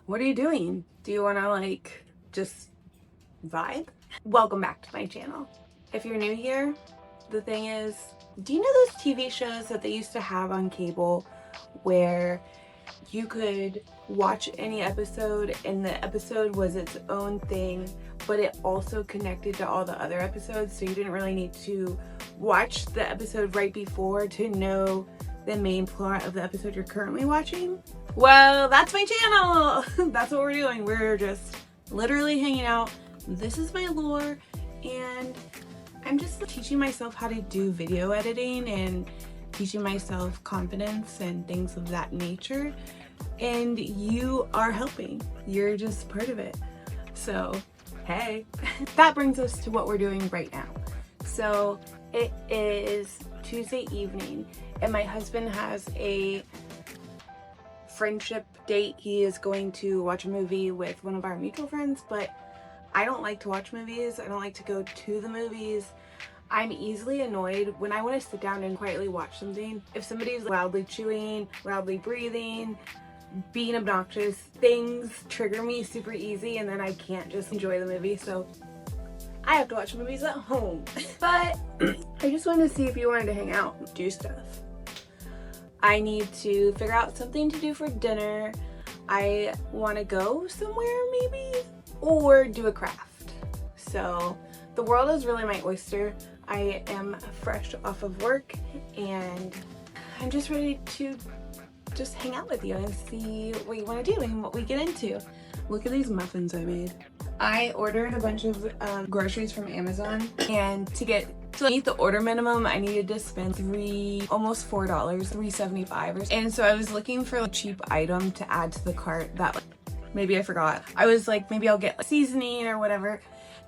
What are you doing? Do you want to like just vibe? Welcome back to my channel. If you're new here, the thing is, do you know those TV shows that they used to have on cable where you could watch any episode and the episode was its own thing, but it also connected to all the other episodes, so you didn't really need to watch the episode right before to know the main plot of the episode you're currently watching? Well, that's my channel. That's what we're doing. We're just literally hanging out. This is my lore, and I'm just teaching myself how to do video editing and teaching myself confidence and things of that nature. And you are helping. You're just part of it. So, hey. That brings us to what we're doing right now. So, it is Tuesday evening, and my husband has a friendship date. He is going to watch a movie with one of our mutual friends, but I don't like to watch movies. I don't like to go to the movies. I'm easily annoyed when I want to sit down and quietly watch something. If somebody's loudly chewing, loudly breathing, being obnoxious, things trigger me super easy, and then I can't just enjoy the movie. So I have to watch movies at home. But I just wanted to see if you wanted to hang out and do stuff. I need to figure out something to do for dinner. I want to go somewhere maybe, or do a craft. So the world is really my oyster. I am fresh off of work and I'm just ready to just hang out with you and see what you want to do and what we get into. Look at these muffins I made. I ordered a bunch of groceries from Amazon, and to meet the order minimum, I needed to spend almost $4, $3.75. And so I was looking for a cheap item to add to the cart that maybe I forgot. I was like, maybe I'll get seasoning or whatever.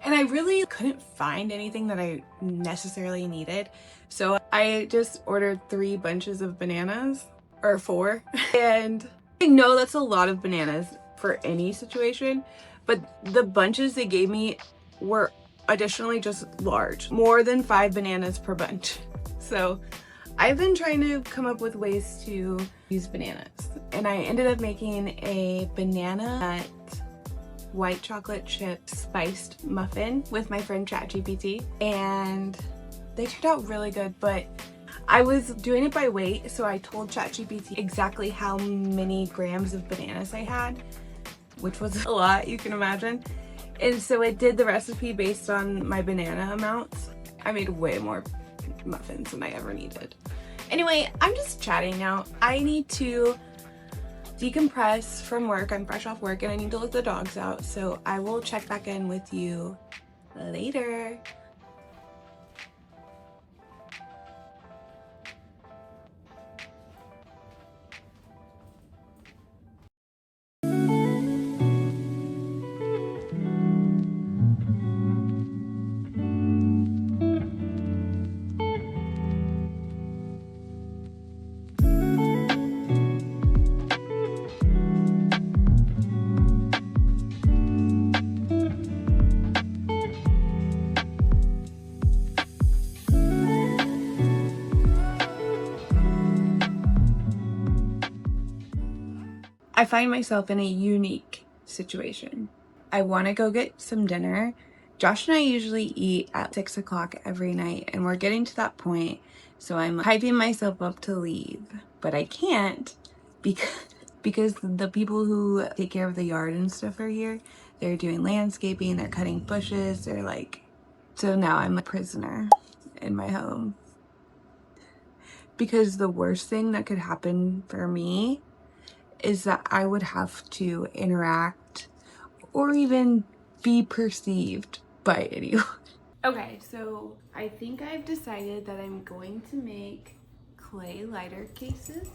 And I really couldn't find anything that I necessarily needed. So I just ordered 3 bunches of bananas, or 4. And I know that's a lot of bananas for any situation, but the bunches they gave me were additionally just large, more than 5 bananas per bunch. So I've been trying to come up with ways to use bananas, and I ended up making a banana nut white chocolate chip spiced muffin with my friend ChatGPT, and they turned out really good. But I was doing it by weight, so I told ChatGPT exactly how many grams of bananas I had, which was a lot, you can imagine. And so it did the recipe based on my banana amounts. I made way more muffins than I ever needed. Anyway, I'm just chatting now. I need to decompress from work. I'm fresh off work and I need to let the dogs out. So I will check back in with you later. I find myself in a unique situation. I want to go get some dinner. Josh and I usually eat at 6 o'clock every night, and we're getting to that point, so I'm hyping myself up to leave. But I can't because the people who take care of the yard and stuff are here. They're doing landscaping, they're cutting bushes, they're like... So now I'm a prisoner in my home. Because the worst thing that could happen for me is that I would have to interact or even be perceived by anyone. Okay, so I think I've decided that I'm going to make clay lighter cases.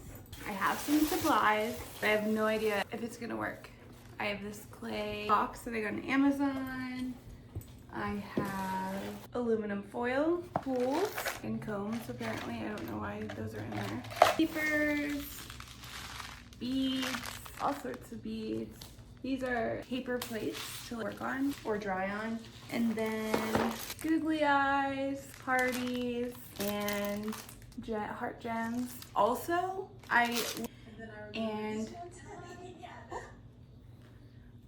I have some supplies, but I have no idea if it's gonna work. I have this clay box that I got on Amazon. I have aluminum foil, tools, and combs apparently. I don't know why those are in there. Papers, beads, all sorts of beads. These are paper plates to work on or dry on. And then googly eyes, hearties, and heart gems. Also,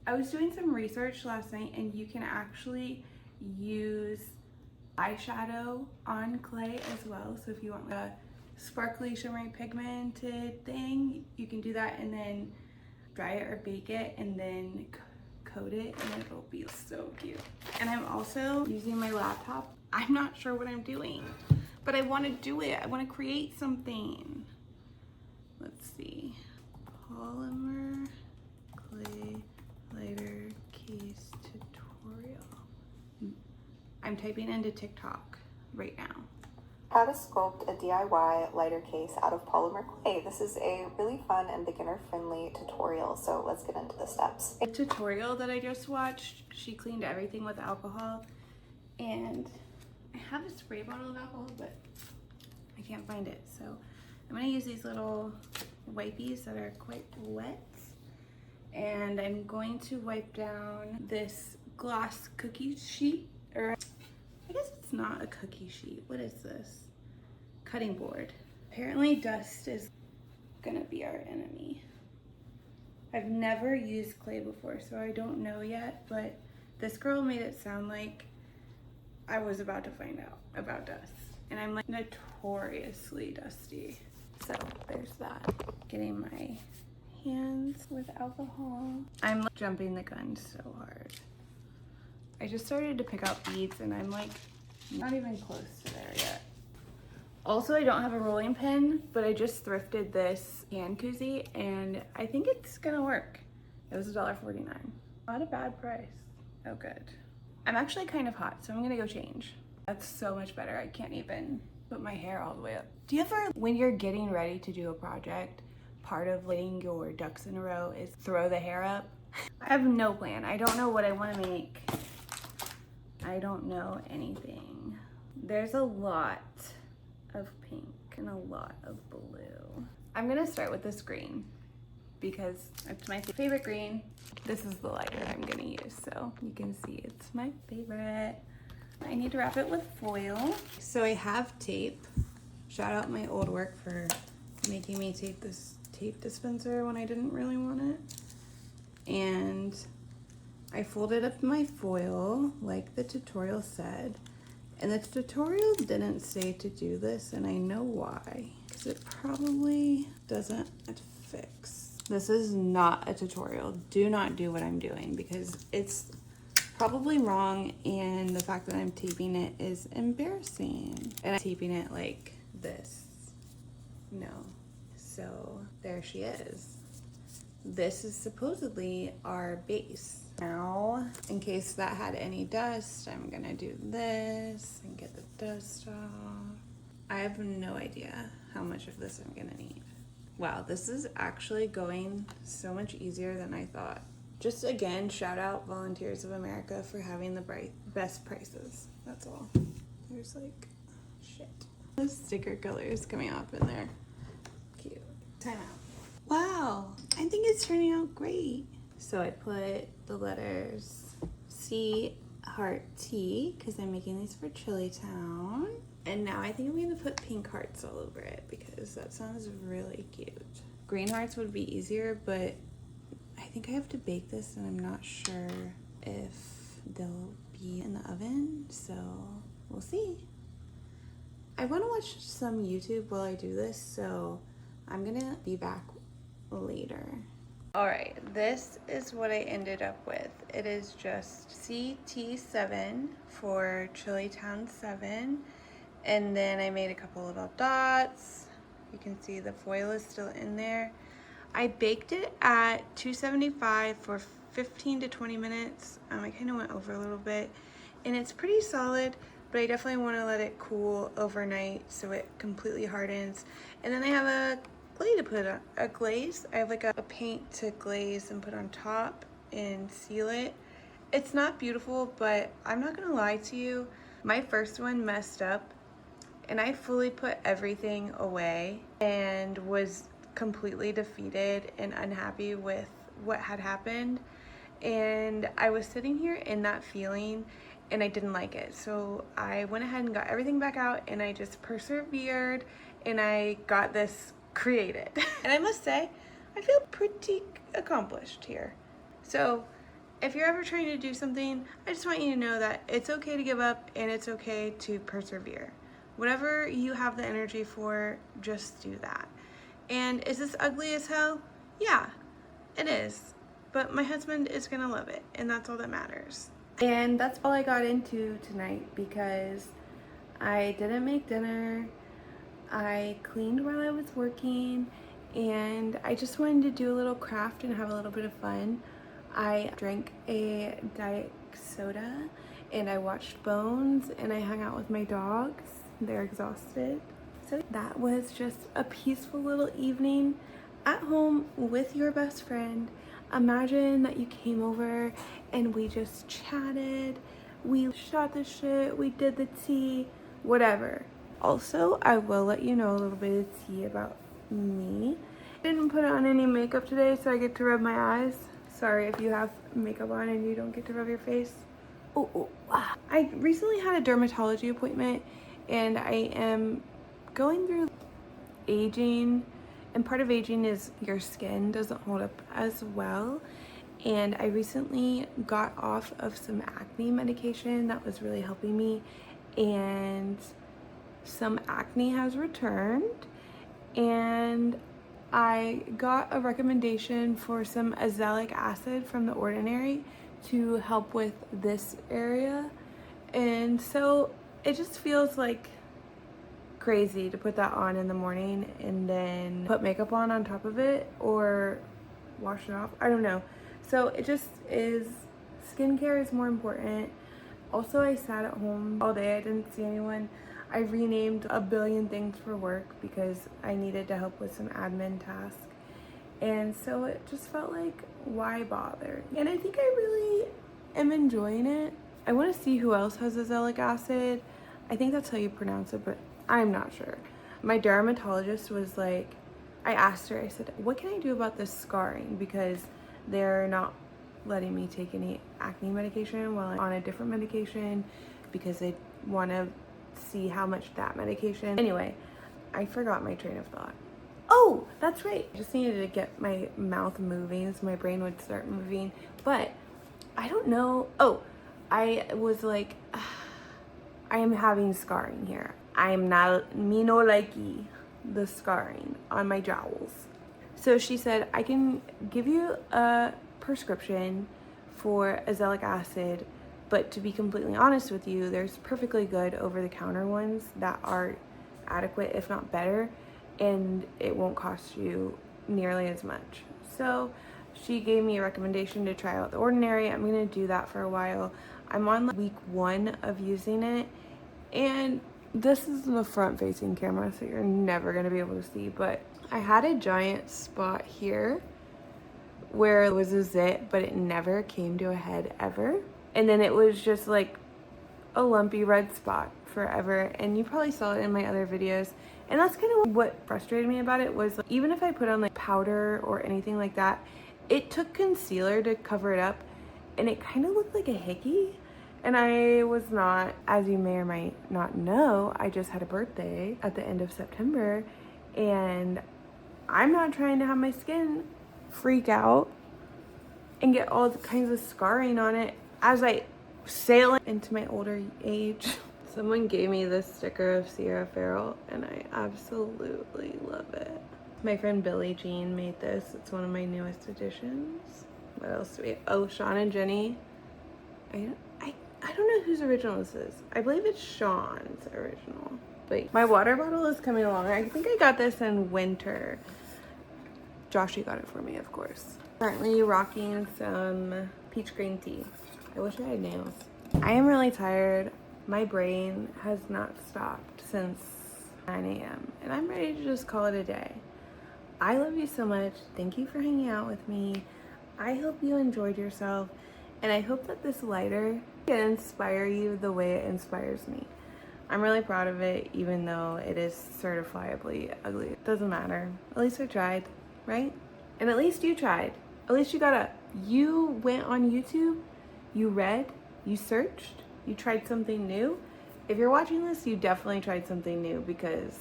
I was doing some research last night and you can actually use eyeshadow on clay as well. So if you want a sparkly, shimmery, pigmented thing, you can do that and then dry it or bake it and then coat it and it'll be so cute. And I'm also using my laptop. I'm not sure what I'm doing, but I want to do it. I want to create something. Let's see. Polymer clay lighter case tutorial. I'm typing into TikTok right now. How to sculpt a DIY lighter case out of polymer clay. This is a really fun and beginner-friendly tutorial, so let's get into the steps. The tutorial that I just watched, she cleaned everything with alcohol, and I have a spray bottle of alcohol, but I can't find it, so I'm gonna use these little wipies that are quite wet, and I'm going to wipe down this gloss cookie sheet, or I guess it's not a cookie sheet. What is this? Cutting board. Apparently dust is gonna be our enemy. I've never used clay before, so I don't know yet, but this girl made it sound like I was about to find out about dust. And I'm like notoriously dusty. So there's that. Getting my hands with alcohol. I'm like jumping the gun so hard. I just started to pick out beads and I'm like not even close to there yet. Also, I don't have a rolling pin, but I just thrifted this hand koozie and I think it's gonna work. It was $1.49. Not a bad price. Oh, good. I'm actually kind of hot, so I'm gonna go change. That's so much better. I can't even put my hair all the way up. Do you ever, when you're getting ready to do a project, part of letting your ducks in a row is throw the hair up? I have no plan. I don't know what I want to make. I don't know anything. There's a lot of pink and a lot of blue. I'm gonna start with this green because it's my favorite green. This is the lighter I'm gonna use, so you can see it's my favorite. I need to wrap it with foil. So I have tape. Shout out my old work for making me tape this tape dispenser when I didn't really want it. And I folded up my foil like the tutorial said. And the tutorial didn't say to do this, and I know why. Because it probably doesn't fix. This is not a tutorial. Do not do what I'm doing because it's probably wrong, and the fact that I'm taping it is embarrassing. And I'm taping it like this. No. So there she is. This is supposedly our base. Now, in case that had any dust, I'm gonna do this and get the dust off. I have no idea how much of this I'm gonna need. Wow, this is actually going so much easier than I thought. Just again, shout out Volunteers of America for having the best prices. That's all. There's like shit. The sticker colors coming off in there. Cute. Time out. Wow, I think it's turning out great. So I put the letters C, heart, T, because I'm making these for Chili Town. And now I think I'm gonna put pink hearts all over it because that sounds really cute. Green hearts would be easier, but I think I have to bake this and I'm not sure if they'll be in the oven, so we'll see. I wanna watch some YouTube while I do this, so I'm gonna be back later. All right, this is what I ended up with. It is just CT7 for Chili Town 7. And then I made a couple little dots. You can see the foil is still in there. I baked it at 275 for 15 to 20 minutes. I kind of went over a little bit. And it's pretty solid, but I definitely want to let it cool overnight so it completely hardens. And then I have a clay to put on, a glaze. I have like a paint to glaze and put on top and seal it. It's not beautiful, but I'm not gonna lie to you. My first one messed up and I fully put everything away and was completely defeated and unhappy with what had happened. And I was sitting here in that feeling and I didn't like it. So I went ahead and got everything back out and I just persevered and I got this created. And I must say, I feel pretty accomplished here. So if you're ever trying to do something, I just want you to know that it's okay to give up and it's okay to persevere. Whatever you have the energy for, just do that. And is this ugly as hell? Yeah, it is. But my husband is gonna love it, and that's all that matters. And that's all I got into tonight because I didn't make dinner. I cleaned while I was working, and I just wanted to do a little craft and have a little bit of fun. I drank a diet soda, and I watched Bones, and I hung out with my dogs. They're exhausted. So that was just a peaceful little evening at home with your best friend. Imagine that you came over and we just chatted, we shot the shit, we did the tea, whatever. Also, I will let you know a little bit of tea about me. I didn't put on any makeup today, so I get to rub my eyes. Sorry if you have makeup on and you don't get to rub your face. I recently had a dermatology appointment, and I am going through aging, and part of aging is your skin doesn't hold up as well. And I recently got off of some acne medication that was really helping me, and some acne has returned, and I got a recommendation for some azelaic acid from The Ordinary to help with this area. And so it just feels like crazy to put that on in the morning and then put makeup on top of it or wash it off. I don't know. So it just is, skincare is more important. Also, I sat at home all day. I didn't see anyone. I renamed a billion things for work because I needed to help with some admin tasks. And so it just felt like, why bother? And I think I really am enjoying it. I want to see who else has azelaic acid. I think that's how you pronounce it, but I'm not sure. My dermatologist was like, I asked her, I said, what can I do about this scarring? Because they're not letting me take any acne medication while I'm on a different medication because they want to see how much that medication. Anyway, I forgot my train of thought. Oh, that's right. I just needed to get my mouth moving so my brain would start moving. But I don't know. Oh, I was like, I am having scarring here. I am not, me no likey the scarring on my jowls. So she said, I can give you a prescription for azelaic acid, but to be completely honest with you, there's perfectly good over-the-counter ones that are adequate, if not better, and it won't cost you nearly as much. So she gave me a recommendation to try out The Ordinary. I'm gonna do that for a while. I'm on week 1 of using it, and this is the front-facing camera, so you're never gonna be able to see, but I had a giant spot here where it was a zit, but it never came to a head ever. And then it was just like a lumpy red spot forever. And you probably saw it in my other videos. And that's kind of what frustrated me about it was, like, even if I put on like powder or anything like that, it took concealer to cover it up and it kind of looked like a hickey. And I was not, as you may or might not know, I just had a birthday at the end of September, and I'm not trying to have my skin freak out and get all kinds of scarring on it as I sail into my older age. Someone gave me this sticker of Sierra Farrell and I absolutely love it. My friend Billie Jean made this. It's one of my newest additions. What else do we have? Oh, Sean and Jenny. I don't know whose original this is. I believe it's Sean's original. But my water bottle is coming along. I think I got this in winter. Joshy got it for me, of course. Currently rocking some peach green tea. I wish I had nails. I am really tired. My brain has not stopped since 9 a.m. and I'm ready to just call it a day. I love you so much. Thank you for hanging out with me. I hope you enjoyed yourself, and I hope that this lighter can inspire you the way it inspires me. I'm really proud of it, even though it is certifiably ugly. It doesn't matter. At least I tried, right? And at least you tried. At least you went on YouTube, you read, you searched, you tried something new. If you're watching this, you definitely tried something new, because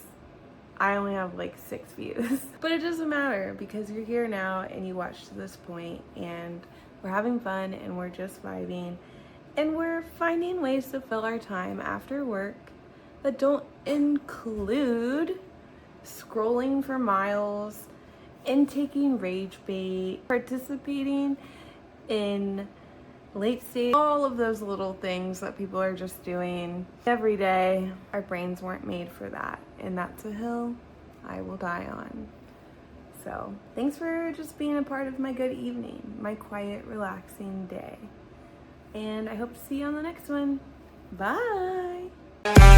I only have like 6 views. But it doesn't matter because you're here now and you watched to this point, and We're having fun and we're just vibing. And we're finding ways to fill our time after work that don't include scrolling for miles, intaking rage bait, participating in late stage, all of those little things that people are just doing every day. Our brains weren't made for that, and that's a hill I will die on. So thanks for just being a part of my good evening, my quiet, relaxing day. And I hope to see you on the next one. Bye.